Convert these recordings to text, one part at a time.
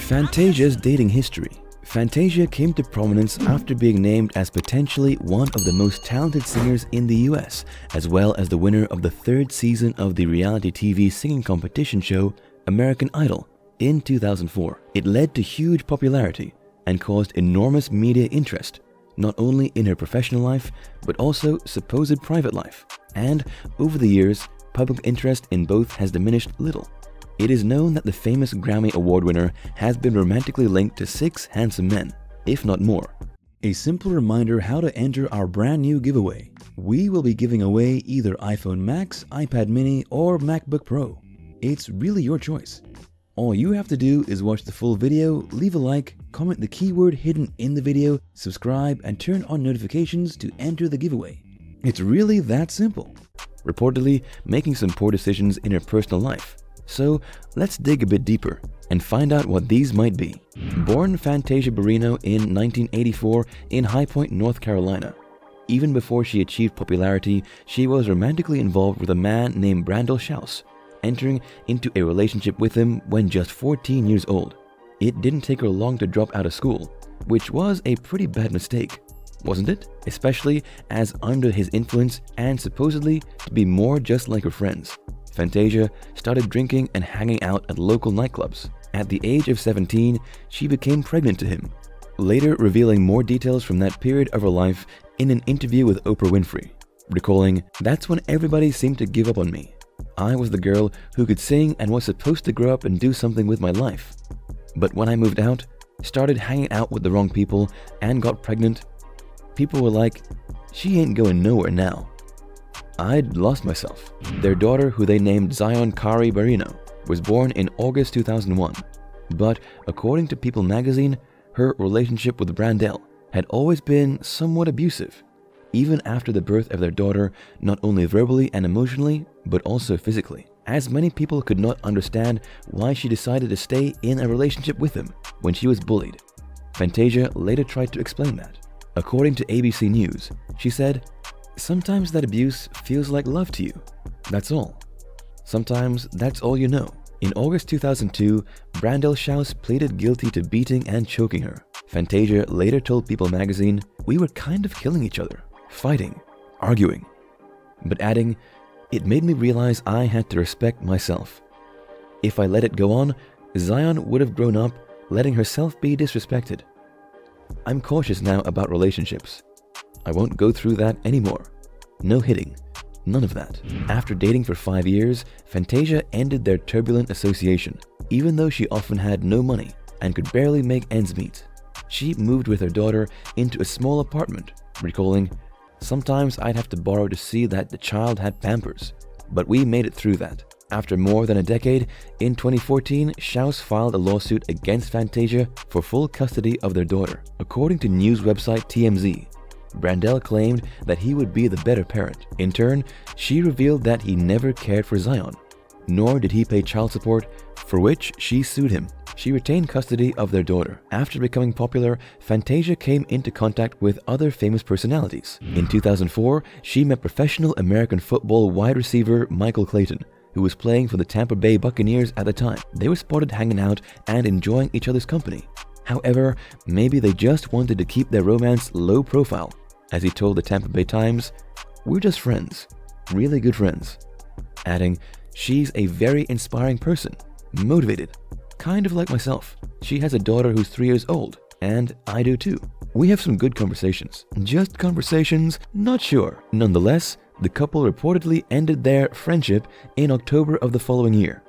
Fantasia's dating history. Fantasia came to prominence after being named as potentially one of the most talented singers in the US, as well as the winner of the third season of the reality TV singing competition show American Idol in 2004. It led to huge popularity and caused enormous media interest, not only in her professional life, but also supposed private life. And over the years, public interest in both has diminished little. It is known that the famous Grammy Award winner has been romantically linked to 6 handsome men, if not more. A simple reminder how to enter our brand new giveaway. We will be giving away either iPhone Max, iPad mini, or MacBook Pro. It's really your choice. All you have to do is watch the full video, leave a like, comment the keyword hidden in the video, subscribe, and turn on notifications to enter the giveaway. It's really that simple. Reportedly making some poor decisions in her personal life. So let's dig a bit deeper and find out what these might be. Born Fantasia Barrino in 1984 in High Point, North Carolina. Even before she achieved popularity, she was romantically involved with a man named Brandel Schaus, entering into a relationship with him when just 14 years old. It didn't take her long to drop out of school, which was a pretty bad mistake, wasn't it? Especially as under his influence and supposedly to be more just like her friends, Fantasia started drinking and hanging out at local nightclubs. At the age of 17, she became pregnant to him, later revealing more details from that period of her life in an interview with Oprah Winfrey, recalling, "That's when everybody seemed to give up on me. I was the girl who could sing and was supposed to grow up and do something with my life. But when I moved out, started hanging out with the wrong people, and got pregnant, people were like, she ain't going nowhere now." I'd lost myself. Their daughter, who they named Zion Kari Barrino, was born in August 2001. But according to People magazine, her relationship with Brandel had always been somewhat abusive, even after the birth of their daughter, not only verbally and emotionally, but also physically. As many people could not understand why she decided to stay in a relationship with him when she was bullied. Fantasia later tried to explain that. According to ABC News, she said, "Sometimes that abuse feels like love to you. That's all. Sometimes that's all you know." In August 2002, Brandel Schaus pleaded guilty to beating and choking her. Fantasia later told People magazine, "We were kind of killing each other, fighting, arguing," but adding, "It made me realize I had to respect myself. If I let it go on, Zion would have grown up letting herself be disrespected. I'm cautious now about relationships. I won't go through that anymore. No hitting, none of that." After dating for 5 years, Fantasia ended their turbulent association, even though she often had no money and could barely make ends meet. She moved with her daughter into a small apartment, recalling, "Sometimes I'd have to borrow to see that the child had Pampers, but we made it through that." After more than a decade, in 2014, Schaus filed a lawsuit against Fantasia for full custody of their daughter. According to news website TMZ, Brandel claimed that he would be the better parent. In turn, she revealed that he never cared for Zion, nor did he pay child support, for which she sued him. She retained custody of their daughter. After becoming popular, Fantasia came into contact with other famous personalities. In 2004, she met professional American football wide receiver Michael Clayton, who was playing for the Tampa Bay Buccaneers at the time. They were spotted hanging out and enjoying each other's company. However, maybe they just wanted to keep their romance low profile. As he told the Tampa Bay Times, "We're just friends, really good friends," adding, "She's a very inspiring person, motivated, kind of like myself. She has a daughter who's 3 years old, and I do too. We have some good conversations. Just conversations, not sure." Nonetheless, the couple reportedly ended their friendship in October of the following year.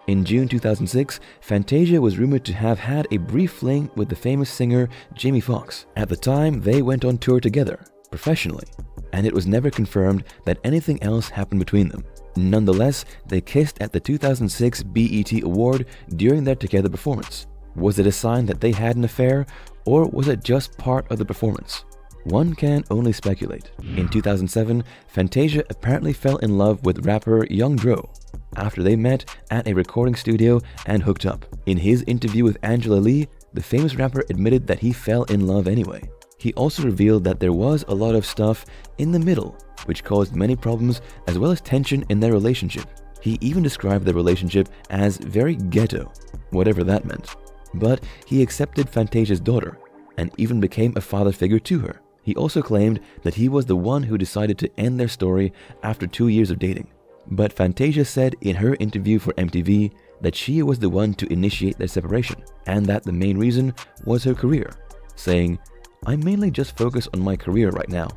In June 2006, Fantasia was rumored to have had a brief fling with the famous singer Jamie Foxx. At the time, they went on tour together, professionally, and it was never confirmed that anything else happened between them. Nonetheless, they kissed at the 2006 BET Award during their together performance. Was it a sign that they had an affair, or was it just part of the performance? One can only speculate. In 2007, Fantasia apparently fell in love with rapper Young Dro after they met at a recording studio and hooked up. In his interview with Angela Lee, the famous rapper admitted that he fell in love anyway. He also revealed that there was a lot of stuff in the middle, which caused many problems as well as tension in their relationship. He even described their relationship as very ghetto, whatever that meant. but he accepted Fantasia's daughter and even became a father figure to her. He also claimed that he was the one who decided to end their story after 2 years of dating. But Fantasia said in her interview for MTV that she was the one to initiate their separation and that the main reason was her career, saying, "I mainly just focus on my career right now.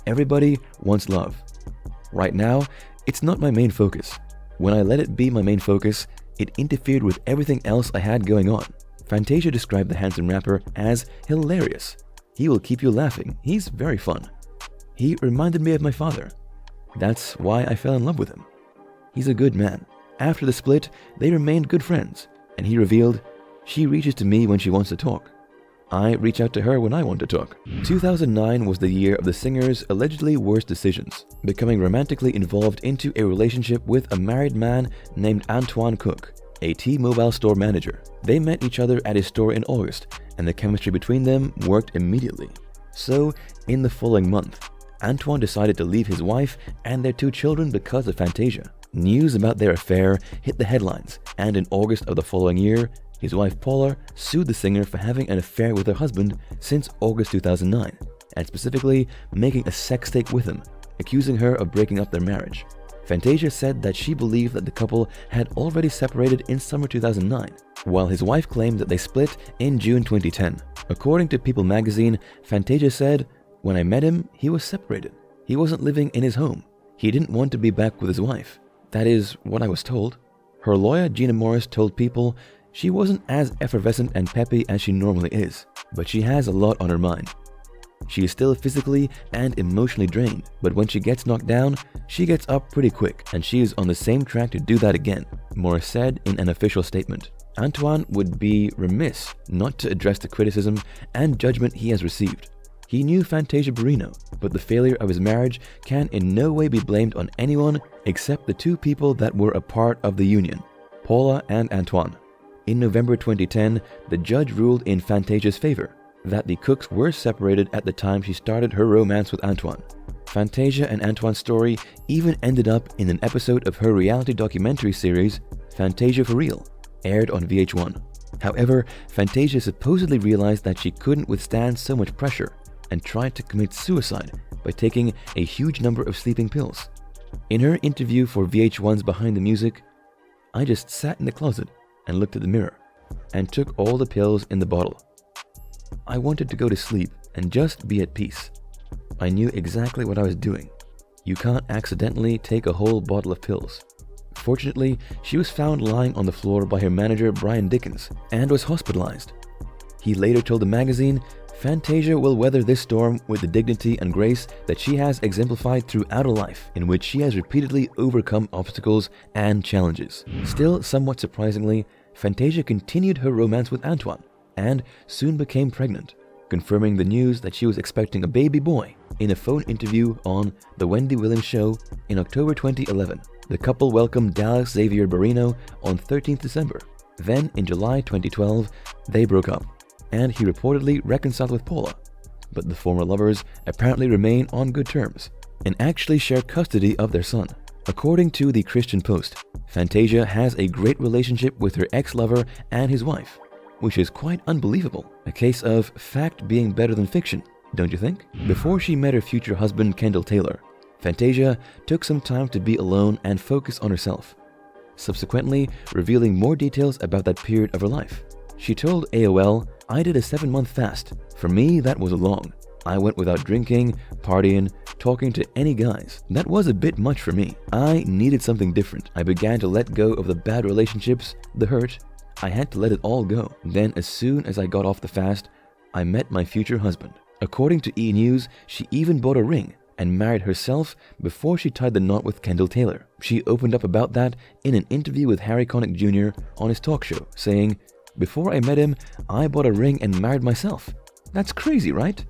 Everybody wants love. Right now, it's not my main focus. When I let it be my main focus, it interfered with everything else I had going on." Fantasia described the handsome rapper as hilarious. "He will keep you laughing. He's very fun. He reminded me of my father. That's why I fell in love with him. He's a good man." After the split, they remained good friends, and he revealed, "She reaches to me when she wants to talk. I reach out to her when I want to talk." 2009 was the year of the singer's allegedly worst decisions, becoming romantically involved into a relationship with a married man named Antoine Cook, a T-Mobile store manager. They met each other at his store in August, and the chemistry between them worked immediately. So, in the following month, Antoine decided to leave his wife and their 2 children because of Fantasia. News about their affair hit the headlines, and in August of the following year, his wife Paula sued the singer for having an affair with her husband since August 2009, and specifically making a sex tape with him, accusing her of breaking up their marriage. Fantasia said that she believed that the couple had already separated in summer 2009, while his wife claimed that they split in June 2010. According to People magazine, Fantasia said, "When I met him, he was separated. He wasn't living in his home. He didn't want to be back with his wife. That is what I was told." Her lawyer, Gina Morris, told People she wasn't as effervescent and peppy as she normally is, but she has a lot on her mind. She is still physically and emotionally drained, but when she gets knocked down, she gets up pretty quick, and she is on the same track to do that again, Morris said in an official statement. Antoine would be remiss not to address the criticism and judgment he has received. He knew Fantasia Barrino, but the failure of his marriage can in no way be blamed on anyone except the 2 people that were a part of the union, Paula and Antoine. In November 2010, the judge ruled in Fantasia's favor that the Cooks were separated at the time she started her romance with Antoine. Fantasia and Antoine's story even ended up in an episode of her reality documentary series, Fantasia for Real, aired on VH1. However, Fantasia supposedly realized that she couldn't withstand so much pressure and tried to commit suicide by taking a huge number of sleeping pills. In her interview for VH1's Behind the Music, "I just sat in the closet and looked at the mirror and took all the pills in the bottle. I wanted to go to sleep and just be at peace. I knew exactly what I was doing. You can't accidentally take a whole bottle of pills." Fortunately, she was found lying on the floor by her manager Brian Dickens and was hospitalized. He later told the magazine, "Fantasia will weather this storm with the dignity and grace that she has exemplified throughout a life in which she has repeatedly overcome obstacles and challenges." Still, somewhat surprisingly, Fantasia continued her romance with Antoine and soon became pregnant, confirming the news that she was expecting a baby boy in a phone interview on The Wendy Williams Show in October 2011. The couple welcomed Dallas Xavier Barrino on 13th December. Then, in July 2012, they broke up, and he reportedly reconciled with Paula, but the former lovers apparently remain on good terms and actually share custody of their son. According to the Christian Post, Fantasia has a great relationship with her ex-lover and his wife, which is quite unbelievable. A case of fact being better than fiction, don't you think? Before she met her future husband Kendall Taylor, Fantasia took some time to be alone and focus on herself, subsequently revealing more details about that period of her life. She told AOL, "I did a 7-month fast. For me, that was long. I went without drinking, partying, talking to any guys. That was a bit much for me. I needed something different. I began to let go of the bad relationships, the hurt. I had to let it all go. Then as soon as I got off the fast, I met my future husband." According to E! News, she even bought a ring and married herself before she tied the knot with Kendall Taylor. She opened up about that in an interview with Harry Connick Jr. on his talk show, saying, "Before I met him, I bought a ring and married myself. That's crazy, right?"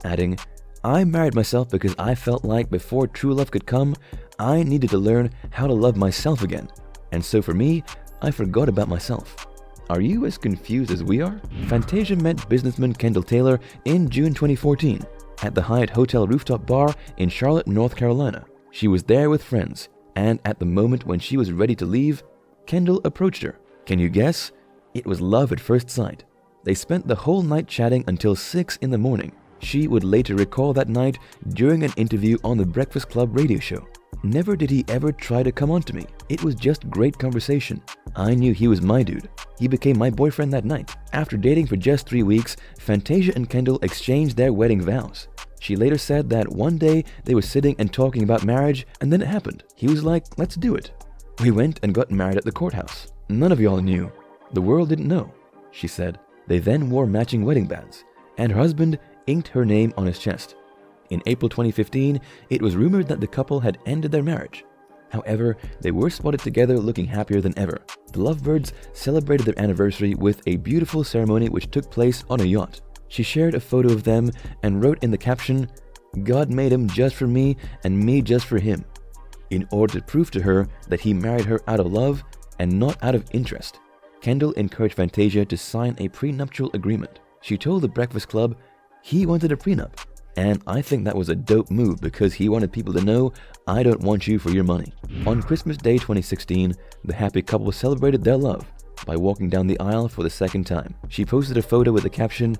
Adding, "I married myself because I felt like before true love could come, I needed to learn how to love myself again. And so for me, I forgot about myself." Are you as confused as we are? Fantasia met businessman Kendall Taylor in June 2014 at the Hyatt Hotel rooftop bar in Charlotte, North Carolina. She was there with friends, and at the moment when she was ready to leave, Kendall approached her. Can you guess? It was love at first sight. They spent the whole night chatting until 6 in the morning. She would later recall that night during an interview on the Breakfast Club radio show. Never did he ever try to come on to me. It was just great conversation. I knew he was my dude. He became my boyfriend that night. After dating for just 3 weeks, Fantasia and Kendall exchanged their wedding vows. She later said that one day they were sitting and talking about marriage, and then it happened. He was like, let's do it. We went and got married at the courthouse. None of y'all knew. The world didn't know, she said. They then wore matching wedding bands, and her husband inked her name on his chest. In April 2015, it was rumored that the couple had ended their marriage. However, they were spotted together looking happier than ever. The lovebirds celebrated their anniversary with a beautiful ceremony which took place on a yacht. She shared a photo of them and wrote in the caption, "God made him just for me and me just for him," in order to prove to her that he married her out of love and not out of interest. Kendall encouraged Fantasia to sign a prenuptial agreement. She told the Breakfast Club he wanted a prenup, and I think that was a dope move because he wanted people to know, I don't want you for your money. On Christmas Day 2016, the happy couple celebrated their love by walking down the aisle for the second time. She posted a photo with the caption,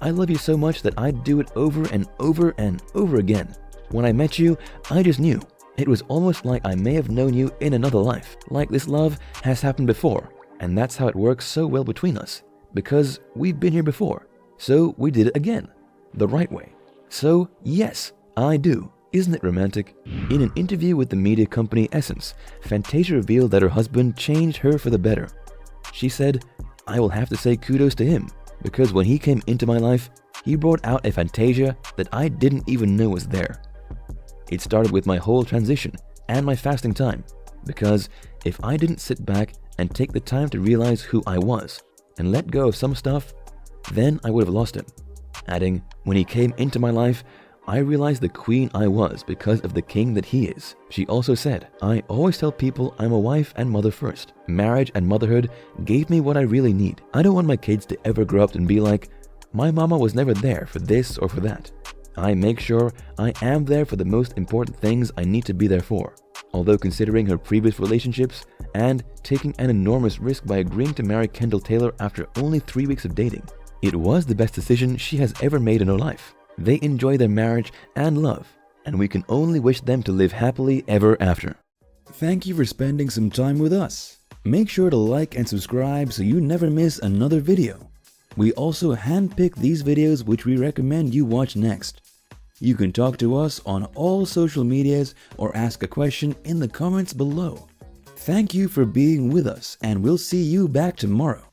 "I love you so much that I'd do it over and over and over again. When I met you, I just knew. It was almost like I may have known you in another life. Like this love has happened before, and that's how it works so well between us. Because we've been here before, so we did it again. The right way. So, yes, I do. Isn't it romantic?" In an interview with the media company Essence, Fantasia revealed that her husband changed her for the better. She said, "I will have to say kudos to him, because when he came into my life, he brought out a Fantasia that I didn't even know was there. It started with my whole transition and my fasting time, because if I didn't sit back and take the time to realize who I was and let go of some stuff, then I would have lost him." Adding, "When he came into my life, I realized the queen I was because of the king that he is." She also said, "I always tell people I'm a wife and mother first. Marriage and motherhood gave me what I really need. I don't want my kids to ever grow up and be like, my mama was never there for this or for that. I make sure I am there for the most important things I need to be there for." Although considering her previous relationships and taking an enormous risk by agreeing to marry Kendall Taylor after only 3 weeks of dating, it was the best decision she has ever made in her life. They enjoy their marriage and love, and we can only wish them to live happily ever after. Thank you for spending some time with us. Make sure to like and subscribe so you never miss another video. We also handpick these videos which we recommend you watch next. You can talk to us on all social medias or ask a question in the comments below. Thank you for being with us, and we'll see you back tomorrow.